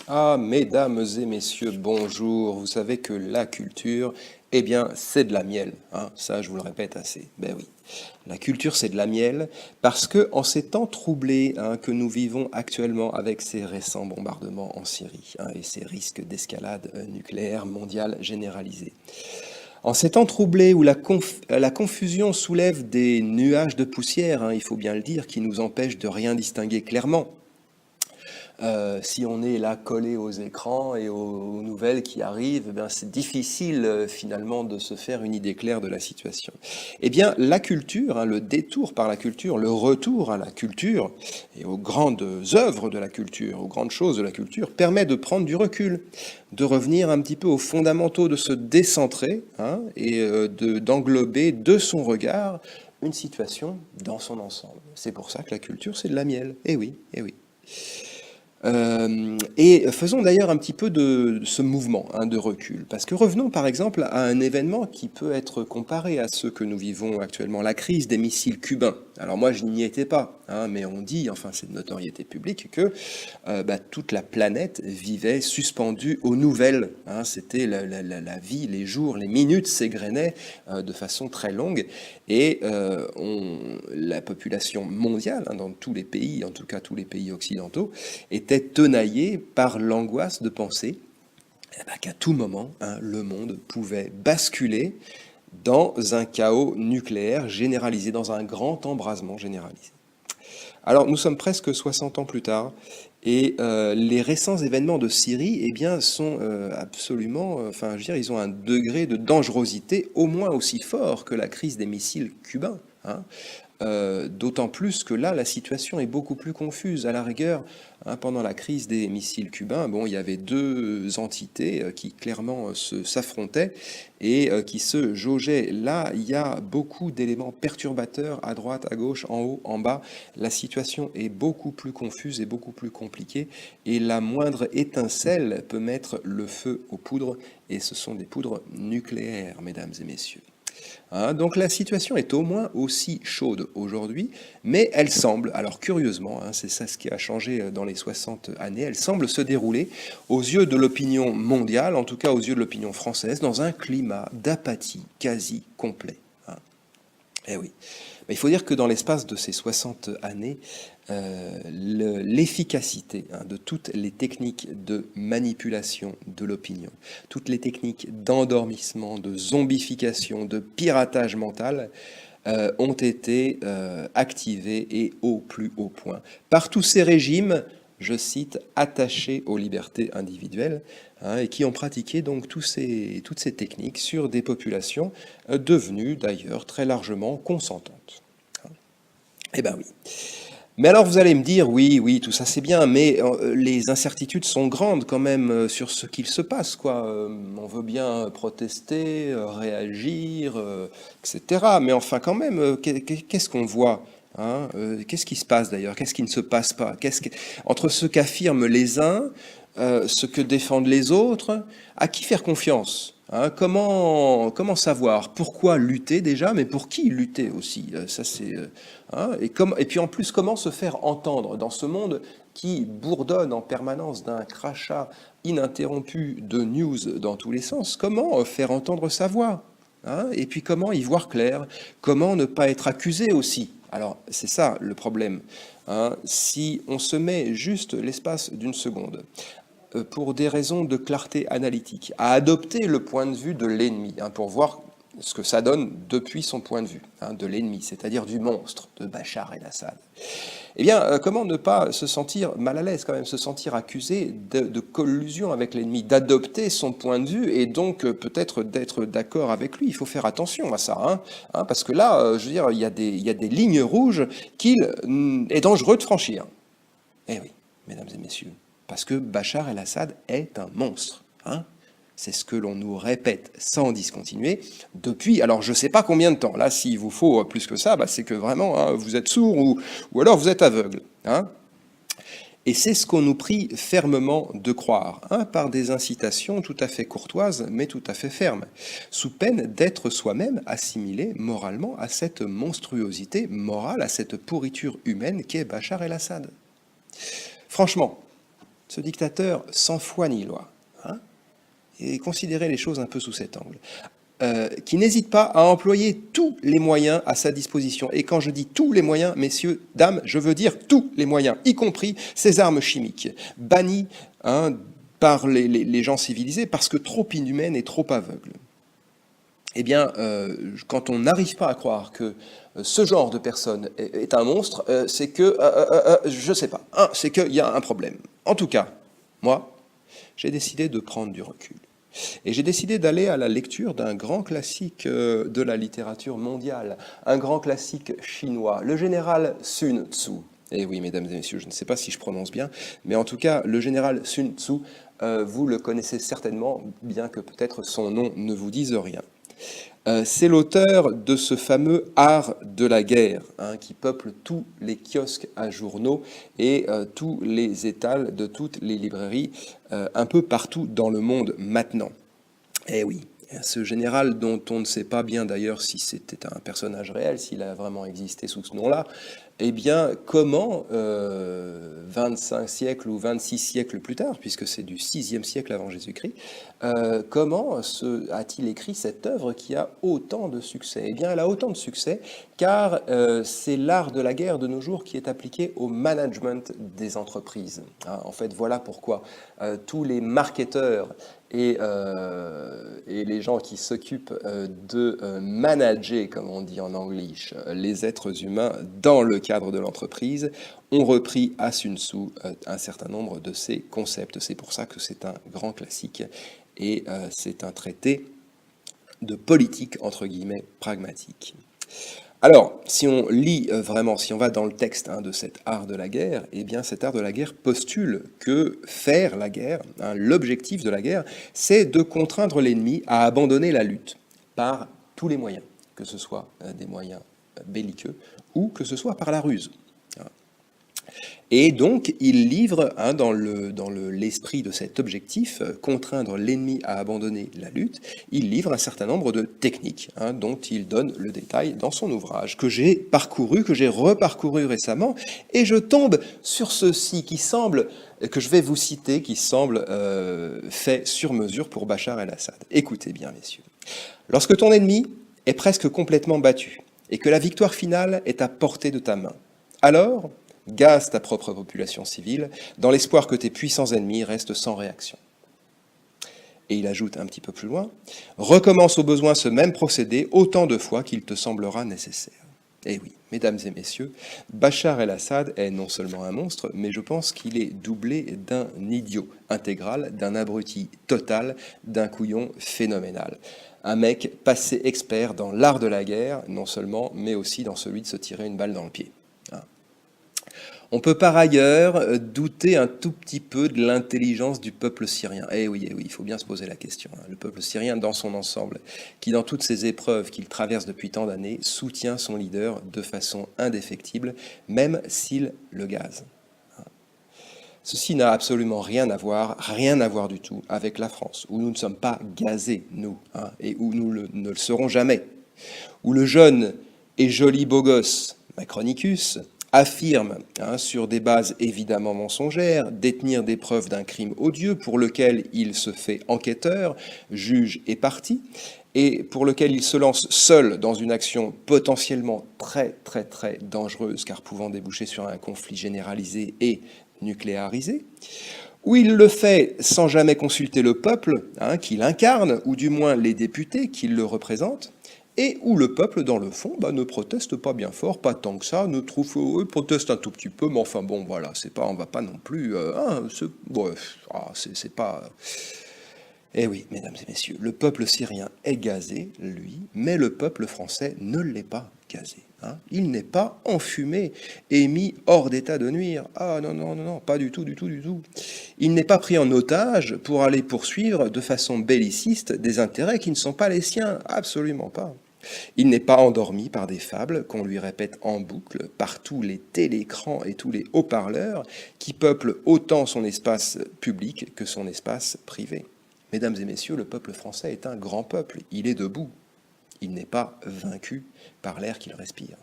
Ah, mesdames et messieurs, bonjour. Vous savez que la culture, eh bien, c'est de la miel, hein. Ça, je vous le répète assez. Ben oui, la culture, c'est de la miel parce que en ces temps troublés, hein, que nous vivons actuellement avec ces récents bombardements en Syrie, hein, et ces risques d'escalade nucléaire mondiale généralisée. En ces temps troublés où la confusion soulève des nuages de poussière, hein, il faut bien le dire, qui nous empêchent de rien distinguer clairement. Si on est là collé aux écrans et aux nouvelles qui arrivent, eh bien, c'est difficile finalement de se faire une idée claire de la situation. Eh bien, la culture, hein, le détour par la culture, le retour à la culture et aux grandes œuvres de la culture, aux grandes choses de la culture, permet de prendre du recul, de revenir un petit peu aux fondamentaux, de se décentrer, hein, et d'englober de son regard une situation dans son ensemble. C'est pour ça que la culture, c'est de la miel. Eh oui, eh oui. Et faisons d'ailleurs un petit peu de ce mouvement, hein, de recul, parce que revenons par exemple à un événement qui peut être comparé à ceux que nous vivons actuellement, la crise des missiles cubains. Alors moi je n'y étais pas, hein, mais on dit, enfin c'est de notoriété publique, que toute la planète vivait suspendue aux nouvelles, hein. C'était la vie, les jours, les minutes s'égrenaient de façon très longue, et la population mondiale, hein, dans tous les pays, en tout cas tous les pays occidentaux, était tenaillée par l'angoisse de penser qu'à tout moment, hein, le monde pouvait basculer dans un chaos nucléaire généralisé, dans un grand embrasement généralisé. Alors nous sommes presque 60 ans plus tard, et les récents événements de Syrie, eh bien, sont absolument, enfin, je veux dire, ils ont un degré de dangerosité au moins aussi fort que la crise des missiles cubains, hein. D'autant plus que là, la situation est beaucoup plus confuse. À la rigueur, hein, pendant la crise des missiles cubains, bon, il y avait deux entités qui clairement s'affrontaient et qui se jaugeaient. Là, il y a beaucoup d'éléments perturbateurs à droite, à gauche, en haut, en bas. La situation est beaucoup plus confuse et beaucoup plus compliquée. Et la moindre étincelle peut mettre le feu aux poudres. Et ce sont des poudres nucléaires, mesdames et messieurs. Hein, donc la situation est au moins aussi chaude aujourd'hui, mais elle semble, alors curieusement, hein, c'est ça ce qui a changé dans les 60 années, elle semble se dérouler aux yeux de l'opinion mondiale, en tout cas aux yeux de l'opinion française, dans un climat d'apathie quasi complet, hein. Eh oui. Mais il faut dire que dans l'espace de ces 60 années, l'efficacité, hein, de toutes les techniques de manipulation de l'opinion, toutes les techniques d'endormissement, de zombification, de piratage mental, ont été activées et au plus haut point par tous ces régimes, je cite, attachés aux libertés individuelles, hein, et qui ont pratiqué donc toutes ces techniques sur des populations devenues d'ailleurs très largement consentantes. Eh ben oui. Mais alors vous allez me dire, oui, oui, tout ça c'est bien, mais les incertitudes sont grandes quand même sur ce qu'il se passe, quoi. On veut bien protester, réagir, etc. Mais enfin quand même, qu'est-ce qu'on voit, hein? Qu'est-ce qui se passe d'ailleurs? Qu'est-ce qui ne se passe pas? Entre ce qu'affirment les uns, ce que défendent les autres, à qui faire confiance? Hein, comment savoir? Pourquoi lutter déjà, mais pour qui lutter aussi? Ça c'est, hein, et puis en plus, comment se faire entendre dans ce monde qui bourdonne en permanence d'un crachat ininterrompu de news dans tous les sens? Comment faire entendre sa voix? Hein, et puis comment y voir clair? Comment ne pas être accusé aussi? Alors c'est ça le problème, hein. Si on se met juste l'espace d'une seconde pour des raisons de clarté analytique, à adopter le point de vue de l'ennemi, hein, pour voir ce que ça donne depuis son point de vue, hein, de l'ennemi, c'est-à-dire du monstre, de Bachar el-Assad. Eh bien, comment ne pas se sentir mal à l'aise quand même, se sentir accusé de collusion avec l'ennemi, d'adopter son point de vue et donc peut-être d'être d'accord avec lui. Il faut faire attention à ça, hein, parce que là, je veux dire, il y a des lignes rouges qu'il est dangereux de franchir. Eh oui, mesdames et messieurs, parce que Bachar el-Assad est un monstre, hein. C'est ce que l'on nous répète sans discontinuer depuis, alors je ne sais pas combien de temps. Là, s'il vous faut plus que ça, c'est que vraiment, hein, vous êtes sourd ou alors vous êtes aveugle, hein. Et c'est ce qu'on nous prie fermement de croire, hein, par des incitations tout à fait courtoises, mais tout à fait fermes, sous peine d'être soi-même assimilé moralement à cette monstruosité morale, à cette pourriture humaine qu'est Bachar el-Assad. Franchement, ce dictateur sans foi ni loi, hein, et considérez les choses un peu sous cet angle, qui n'hésite pas à employer tous les moyens à sa disposition. Et quand je dis tous les moyens, messieurs, dames, je veux dire tous les moyens, y compris ces armes chimiques, bannies, hein, par les gens civilisés parce que trop inhumaines et trop aveugles. Eh bien, quand on n'arrive pas à croire que ce genre de personne est un monstre, c'est que, je sais pas, c'est qu'il y a un problème. En tout cas, moi, j'ai décidé de prendre du recul. Et j'ai décidé d'aller à la lecture d'un grand classique de la littérature mondiale, un grand classique chinois, le général Sun Tzu. Et oui, mesdames et messieurs, je ne sais pas si je prononce bien, mais en tout cas, le général Sun Tzu, vous le connaissez certainement, bien que peut-être son nom ne vous dise rien. C'est l'auteur de ce fameux art de la guerre, hein, qui peuple tous les kiosques à journaux et tous les étals de toutes les librairies, un peu partout dans le monde maintenant. Eh oui, ce général dont on ne sait pas bien d'ailleurs si c'était un personnage réel, s'il a vraiment existé sous ce nom-là, eh bien, comment, 25 siècles ou 26 siècles plus tard, puisque c'est du 6e siècle avant Jésus-Christ, comment a-t-il écrit cette œuvre qui a autant de succès? Eh bien, elle a autant de succès car c'est l'art de la guerre de nos jours qui est appliqué au management des entreprises. Hein, en fait, voilà pourquoi tous les marketeurs et les gens qui s'occupent de manager, comme on dit en anglais, les êtres humains dans le cadre de l'entreprise, ont repris à Sun Tzu un certain nombre de ces concepts. C'est pour ça que c'est un grand classique et c'est un traité de politique, entre guillemets, pragmatique. Alors, si on lit vraiment, si on va dans le texte de cet art de la guerre, eh bien cet art de la guerre postule que faire la guerre, l'objectif de la guerre, c'est de contraindre l'ennemi à abandonner la lutte par tous les moyens, que ce soit des moyens belliqueux ou que ce soit par la ruse. Et donc, il livre, dans l'esprit de cet objectif, contraindre l'ennemi à abandonner la lutte, il livre un certain nombre de techniques, dont il donne le détail dans son ouvrage, que j'ai parcouru, que j'ai reparcouru récemment, et je tombe sur ceci qui semble, que je vais vous citer, qui semble fait sur mesure pour Bachar el-Assad. Écoutez bien, messieurs. Lorsque ton ennemi est presque complètement battu, et que la victoire finale est à portée de ta main, alors gaze ta propre population civile, dans l'espoir que tes puissants ennemis restent sans réaction. Et il ajoute un petit peu plus loin, recommence au besoin ce même procédé autant de fois qu'il te semblera nécessaire. Et oui, mesdames et messieurs, Bachar el-Assad est non seulement un monstre, mais je pense qu'il est doublé d'un idiot intégral, d'un abruti total, d'un couillon phénoménal. Un mec passé expert dans l'art de la guerre, non seulement, mais aussi dans celui de se tirer une balle dans le pied. On peut par ailleurs douter un tout petit peu de l'intelligence du peuple syrien. Eh oui, il faut bien se poser la question. Le peuple syrien dans son ensemble, qui dans toutes ces épreuves qu'il traverse depuis tant d'années, soutient son leader de façon indéfectible, même s'il le gaze. Ceci n'a absolument rien à voir du tout avec la France, où nous ne sommes pas gazés, nous, et où nous ne le serons jamais. Où le jeune et joli beau gosse, Macronicus, affirme, sur des bases évidemment mensongères, détenir des preuves d'un crime odieux pour lequel il se fait enquêteur, juge et partie, et pour lequel il se lance seul dans une action potentiellement très dangereuse, car pouvant déboucher sur un conflit généralisé et nucléarisé, où il le fait sans jamais consulter le peuple qu'il incarne, ou du moins les députés qui le représentent, et où le peuple, dans le fond, ne proteste pas bien fort, pas tant que ça, proteste un tout petit peu, mais enfin bon, voilà, c'est pas, on va pas non plus, c'est pas... Eh oui, mesdames et messieurs, le peuple syrien est gazé, lui, mais le peuple français ne l'est pas gazé. Il n'est pas enfumé et mis hors d'état de nuire. Ah non, pas du tout. Il n'est pas pris en otage pour aller poursuivre de façon belliciste des intérêts qui ne sont pas les siens, absolument pas. Il n'est pas endormi par des fables qu'on lui répète en boucle par tous les télécrans et tous les haut-parleurs qui peuplent autant son espace public que son espace privé. Mesdames et messieurs, le peuple français est un grand peuple, il est debout. Il n'est pas vaincu par l'air qu'il respire.